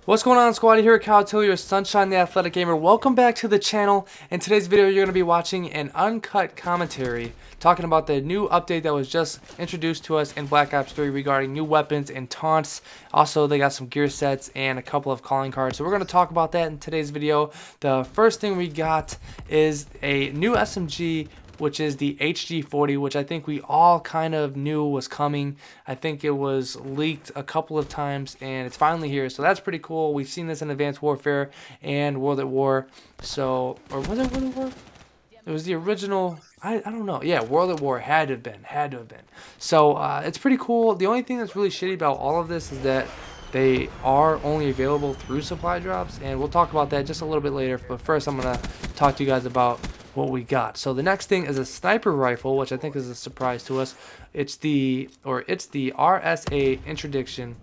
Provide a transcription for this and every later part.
What's going on, squad? Here at Kyle Till, your Sunshine the Athletic Gamer. Welcome back to the channel. In today's video, you're going to be watching an uncut commentary talking about the new update that was just introduced to us in Black Ops 3 regarding new weapons and taunts. Also, they got some gear sets and a couple of calling cards. So we're going to talk about that in today's video. The first thing we got is a new SMG, which is the HG40, which I think we all kind of knew was coming. I think it was leaked a couple of times, and it's finally here, so that's pretty cool. We've seen this in Advanced Warfare and World at War, so, or was it World at War? It was the original, I don't know. Yeah, World at War had to have been. So, it's pretty cool. The only thing that's really shitty about all of this is that they are only available through supply drops, and we'll talk about that just a little bit later. But first, I'm going to talk to you guys about what we got. So the next thing is a sniper rifle, which I think is a surprise to us. It's the RSA interdiction,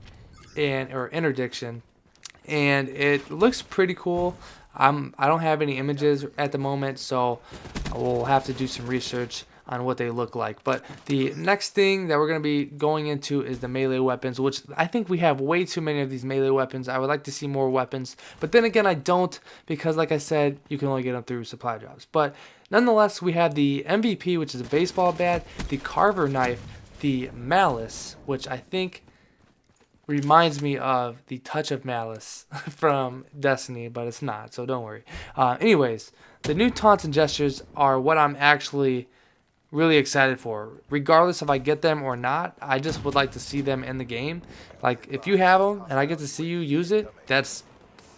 and it looks pretty cool. I don't have any images at the moment, so we'll have to do some research on what they look like. But the next thing that we're going to be going into is the melee weapons, which I think we have way too many of these melee weapons. I would like to see more weapons, but then again, I don't, because like I said, you can only get them through supply drops. But nonetheless, we have the MVP, which is a baseball bat, the Carver knife, the Malice, which I think reminds me of the Touch of Malice from Destiny, but it's not, so don't worry. Anyways, the new Taunts and Gestures are what I'm actually really excited for. Regardless if I get them or not, I just would like to see them in the game. Like, if you have them and I get to see you use it, that's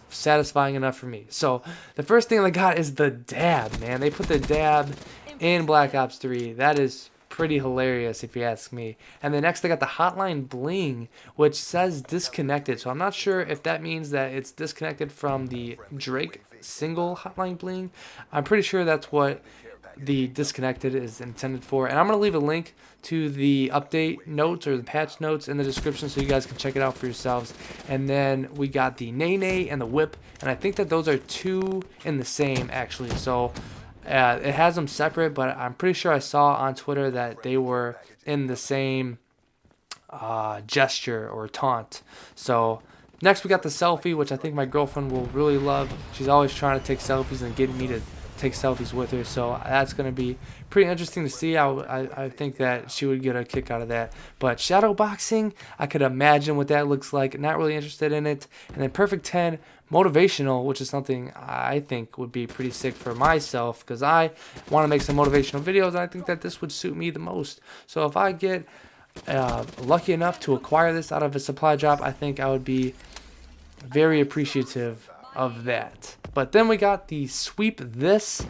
satisfying enough for me. So the first thing I got is the dab, man. They put the dab in Black Ops 3. That is pretty hilarious if you ask me. And then next I got the hotline bling, which says disconnected. So I'm not sure if that means that it's disconnected from the Drake single hotline bling. I'm pretty sure that's what the disconnected is intended for, and I'm going to leave a link to the update notes or the patch notes in the description so you guys can check it out for yourselves. And then we got the nay and the whip, and I think that those are two in the same actually, so it has them separate, but I'm pretty sure I saw on Twitter that they were in the same gesture or taunt. So next we got the selfie, which I think my girlfriend will really love. She's always trying to take selfies and getting me to take selfies with her, so that's going to be pretty interesting to see. I think that she would get a kick out of that. But shadow boxing, I could imagine what that looks like. Not really interested in it. And then perfect 10 motivational, which is something I think would be pretty sick for myself, because I want to make some motivational videos, and I think that this would suit me the most. So if I get lucky enough to acquire this out of a supply drop, I think I would be very appreciative of that. But then we got the sweep this,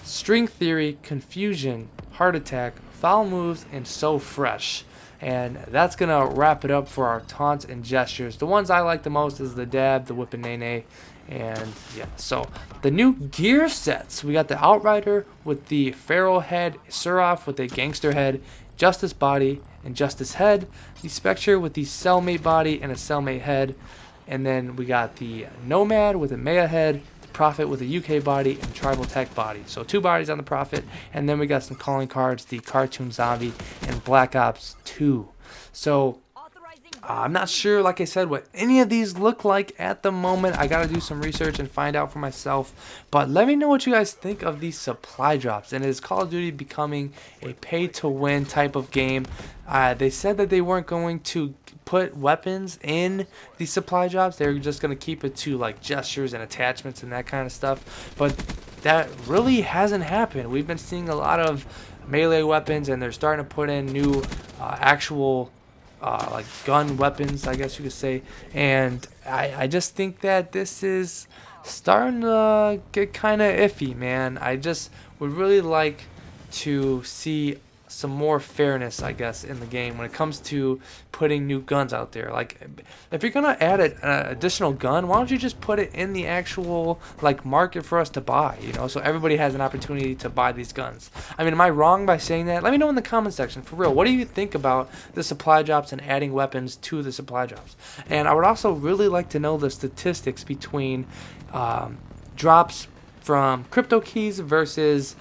string theory, confusion, heart attack, foul moves, and so fresh. And that's gonna wrap it up for our taunts and gestures. The ones I like the most is the dab, the whip, and nay, and yeah. So the new gear sets, we got the Outrider with the Pharaoh head, Suraf with the gangster head, Justice body and Justice head, the Spectre with the cellmate body and a cellmate head. And then we got the Nomad with a Maya head, the Prophet with a UK body, and Tribal Tech body. So two bodies on the Prophet. And then we got some calling cards, the Cartoon Zombie and Black Ops 2. So I'm not sure, like I said, what any of these look like at the moment. I got to do some research and find out for myself. But let me know what you guys think of these supply drops. And is Call of Duty becoming a pay-to-win type of game? They said that they weren't going to put weapons in these supply drops. They're just going to keep it to like gestures and attachments and that kind of stuff. But that really hasn't happened. We've been seeing a lot of melee weapons, and they're starting to put in new actual like gun weapons, I guess you could say. And I just think that this is starting to get kind of iffy, man. I just would really like to see some more fairness, I guess, in the game when it comes to putting new guns out there. Like, if you're gonna add an additional gun, why don't you just put it in the actual like market for us to buy, you know, so everybody has an opportunity to buy these guns. I mean, am I wrong by saying that? Let me know in the comment section, for real. What do you think about the supply drops and adding weapons to the supply drops? And I would also really like to know the statistics between drops from crypto keys versus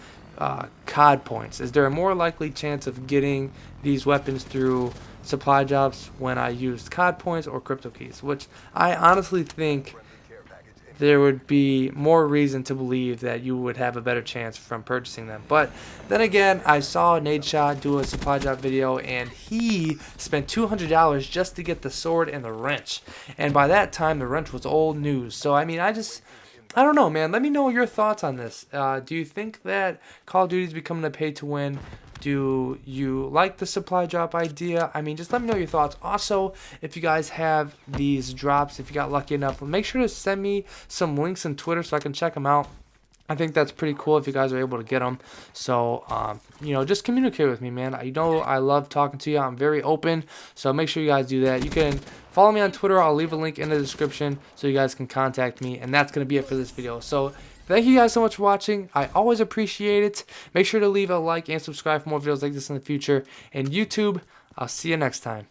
COD points. Is there a more likely chance of getting these weapons through supply drops when I used COD points or crypto keys, which I honestly think there would be more reason to believe that you would have a better chance from purchasing them. But then again, I saw Nadeshot do a supply drop video, and he spent $200 just to get the sword and the wrench. And by that time, the wrench was old news. So, I mean, I don't know, man. Let me know your thoughts on this. Do you think that Call of Duty is becoming a pay-to-win? Do you like the supply drop idea? I mean, just let me know your thoughts. Also, if you guys have these drops, if you got lucky enough, make sure to send me some links on Twitter so I can check them out. I think that's pretty cool if you guys are able to get them. So, just communicate with me, man. You know I love talking to you. I'm very open, so make sure you guys do that. You can follow me on Twitter. I'll leave a link in the description so you guys can contact me, and that's going to be it for this video. So, thank you guys so much for watching. I always appreciate it. Make sure to leave a like and subscribe for more videos like this in the future. And YouTube, I'll see you next time.